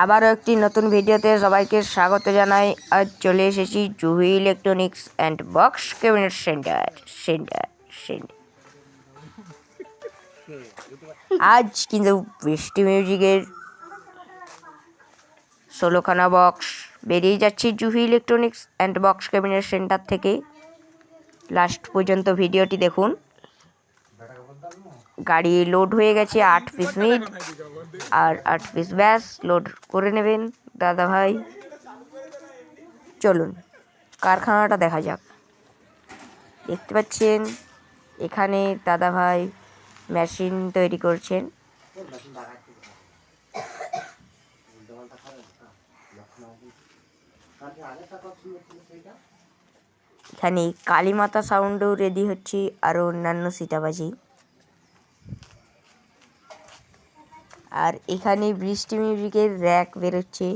আবারও একটি নতুন ভিডিওতে সবাইকে স্বাগত জানাই। আজ চলে এসেছি Juhi electronics and box cabinet centre. আজ কিন্তু বৃষ্টি মিউজিকের 16খানা বক্স বেরিয়ে যাচ্ছে Juhi electronics and box cabinet centre থেকে। লাস্ট পর্যন্ত ভিডিওটি দেখুন। গাড়ি লোড হয়ে গেছে 8 পিস মিট আর 8 পিস ব্যাস লোড করে নেবেন দাদা ভাই। চলুন কারখানাটা দেখা যাক। দেখতে পাচ্ছেন এখানে দাদা ভাই মেশিন তৈরি করছেন। এখানে কালীমাতা সাউন্ডও রেডি হচ্ছে, আরও অন্যান্য সিটাবাজি। আর এখানে বৃষ্টি মিউজিকের র্যাক বেরোচ্ছে।